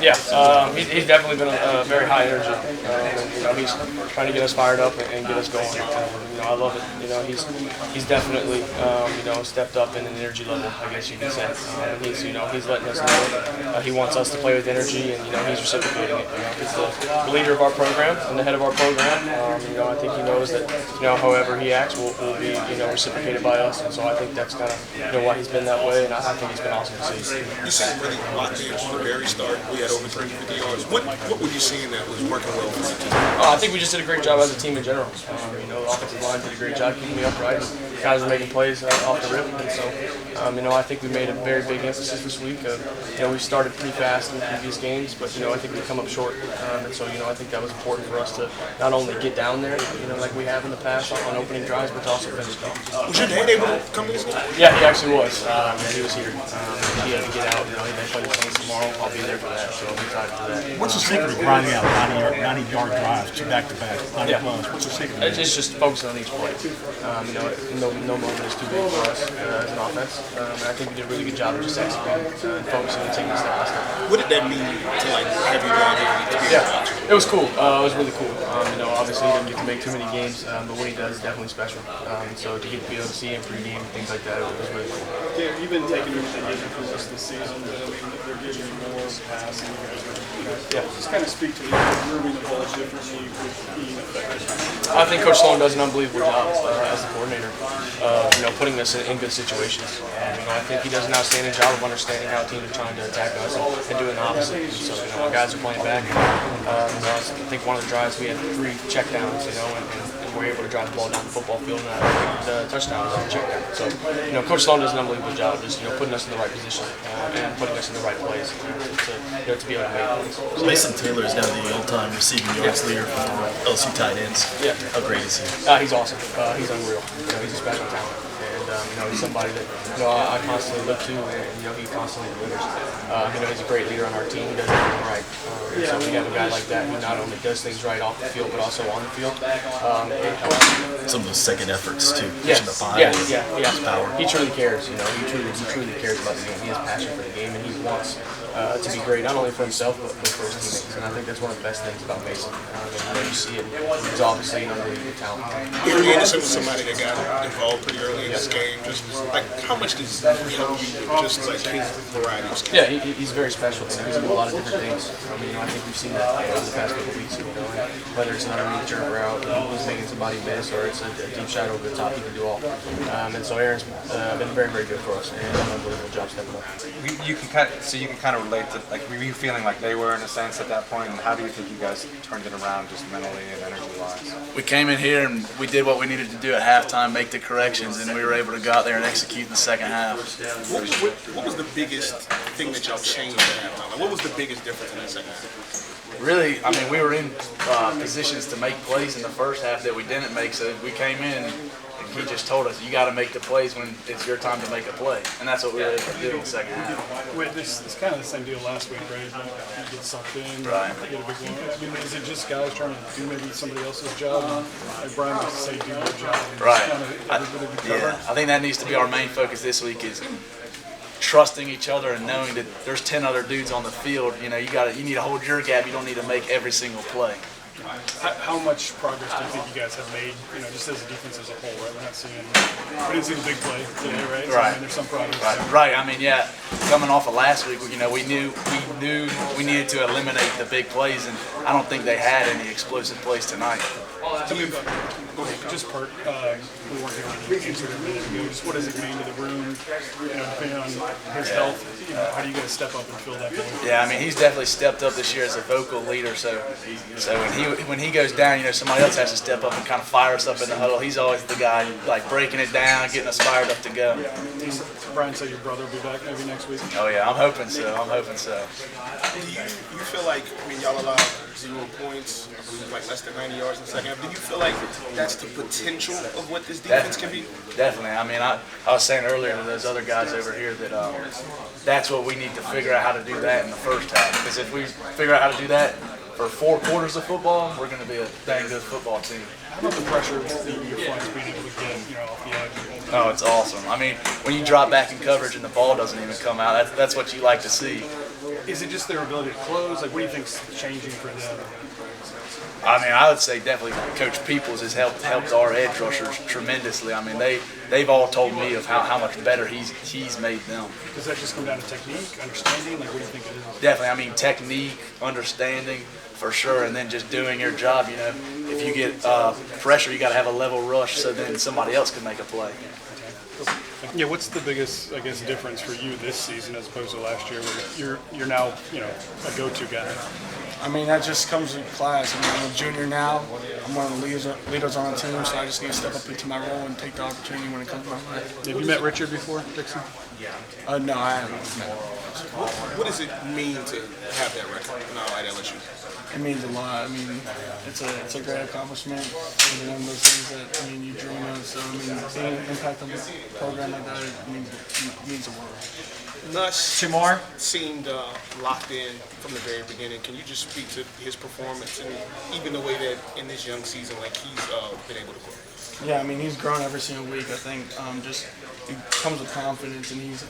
Yeah, he's definitely been a very high energy. He's trying to get us fired up and get us going. I love it. He's definitely stepped up in an energy level, I guess you could say. He's letting us know he wants us to play with energy, and he's reciprocating it. He's the leader of our program and the head of our program. I think he knows that however he acts will be reciprocated by us, and so I think that's kind of why he's been that way, and I think he's been awesome to see. You seem really locked in from the very start. We had over 350 yards. What were you seeing that was working well for the team? I think we just did a great job as a team in general. The offensive line did a great job keeping me upright. Guys were making plays off the rip, and so I think we made a very big emphasis this week. We started pretty fast in the previous games, but I think we come up short, and so I think that was important for us to not only get down there, like we have in the past on opening drives, but to also finish off. Was your dad able to come to this game? Yeah, he actually was. He was here. He had to get out. They play the Saints tomorrow. I'll be there for that, so I'm excited for that. What's the secret of grinding out 90-yard drives, back-to-back, 90 plus? What's the secret? It's just focusing on each play. No moment is too big for us as an offense. And I think we did a really good job of just executing and focusing and taking a step by step. What did that mean to have you guys able to be Yeah, it was cool. It was really cool. Obviously he didn't get to make too many games, but what he does is definitely special. So to get to be able to see him pregame and things like that, it was really cool. Yeah, you've been taking everything in for us this season, but they're giving you more passing. Just kind of speak to moving the ball differently with being effective. I think Coach Sloan does an unbelievable job as the coordinator, putting us in good situations. I think he does an outstanding job of understanding how teams are trying to attack us and doing the opposite. And so, our guys are playing back. I think one of the drives we had 3 checkdowns, and we were able to drive the ball down the football field, and the touchdown was on check down. So, Coach Sloan does an unbelievable job just, putting us in the right position and putting us in the right place to be able to make plays. Mason Taylor is now the all-time receiving yards leader for LSU tight ends. Yeah. How great is he? He's awesome. He's unreal. He's a special talent. And he's somebody that I constantly look to, and he constantly delivers. He's a great leader on our team. He does everything right. So we have a guy like that who not only does things right off the field, but also on the field. It helps. Some of those second efforts too. Yes. The five, yeah. Power. He truly cares. He truly cares about the game. He has passion for the game, and he wants to be great, not only for himself, but for his teammates. And I think that's one of the best things about Mason. You see it. He's obviously an unbelievable talent. Gary Anderson was somebody that got involved pretty early in this game. Just like, how much does he help you? Just like his variety of skills. Yeah, he's very special. He's doing a lot of different things. I think we've seen that over the past couple of weeks. Whether it's an underneath jerk route, he's making somebody miss, or it's a deep shot over the top, he can do all. And so Aaron's been very, very good for us, and an unbelievable job stepping up. You can kind of relate to, like, were you feeling like they were in a sense at that point, and how do you think you guys turned it around just mentally and energy-wise? We came in here and we did what we needed to do at halftime, make the corrections, and we were able to go out there and execute in the second half. What was the biggest thing that y'all changed at halftime? Like, what was the biggest difference in that second half? Really, we were in positions to make plays in the first half that we didn't make, so we came in and he just told us, you got to make the plays when it's your time to make a play. And that's what we were able to do in the second half. Wait, it's kind of the same deal last week, right? You get sucked in, right. Get a big one. Is it just guys trying to do maybe somebody else's job? Like Brian used to say, do your job. Right. I think that needs to be our main focus this week is trusting each other and knowing that there's 10 other dudes on the field. You need to hold your gap. You don't need to make every single play. How much progress do you think you guys have made, just as a defense as a whole, right? We didn't see the big play today, right? So, right. There's some progress. Right. Coming off of last week, we knew we needed to eliminate the big plays, and I don't think they had any explosive plays tonight. Just part, we weren't here when you answered a minute ago. Just what does it mean to the room, depending on his health? How do you guys step up and fill that void? Yeah, he's definitely stepped up this year as a vocal leader. So when he goes down, somebody else has to step up and kind of fire us up in the huddle. He's always the guy like breaking it down, getting us fired up to go. Brian said your brother will be back maybe next week. Oh yeah, I'm hoping so. Do you feel like y'all allowed 0 points, I believe like less than 90 yards in the second half? Do you feel like that's the potential of what this defense can be? Definitely. I was saying earlier to those other guys over here that that's what we need to figure out how to do that in the first half. Because if we figure out how to do that for 4 quarters of football, we're going to be a dang good football team. How about the pressure that your flanks being able to get off the edge? Oh, it's awesome. When you drop back in coverage and the ball doesn't even come out, that's what you like to see. Is it just their ability to close? Like, what do you think's changing for them? I mean, I would say definitely Coach Peoples has helped our edge rushers tremendously. I mean, they've all told me of how much better he's made them. Does that just come down to technique, understanding? Like, what do you think it is? Definitely, I mean, technique, understanding for sure, and then just doing your job. You know, if you get pressure, you got to have a level rush so then somebody else can make a play. Yeah, what's the biggest, I guess, difference for you this season as opposed to last year, where you're now, a go-to guy? I mean, that just comes with class. I mean, I'm a junior now. I'm one of the leaders on the team, so I just need to step up into my role and take the opportunity when it comes my way. Have you met Richard before, Dixon? No, I haven't. What does it mean to have that record now at LSU? It means a lot. I mean, it's a great accomplishment. It's one of those things that you dream of. So seeing an impact on the program like that means the world. Nuss Two more. seemed locked in from the very beginning. Can you just speak to his performance and even the way that in this young season, like he's been able to grow? Yeah, I mean he's grown every single week. I think just he comes with confidence, and he's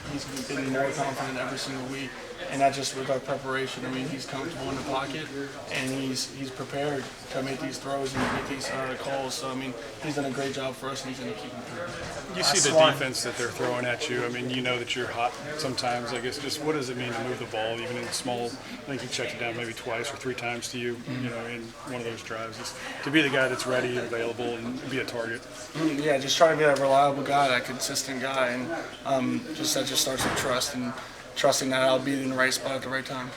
getting more confident every single week. And not just with our preparation. I mean, he's comfortable in the pocket, and he's prepared to make these throws and make these calls. So I mean, he's done a great job for us, and he's going to keep improving. You see the defense that they're throwing at you. I mean, you know that you're hot sometimes. I guess just what does it mean to move the ball, even in small? I think you checked it down maybe twice or three times to you, in one of those drives. Just to be the guy that's ready and available and be a target. Yeah, just try to be that reliable guy, that consistent guy, and that just starts with trust and trusting that I'll be in the right spot at the right time.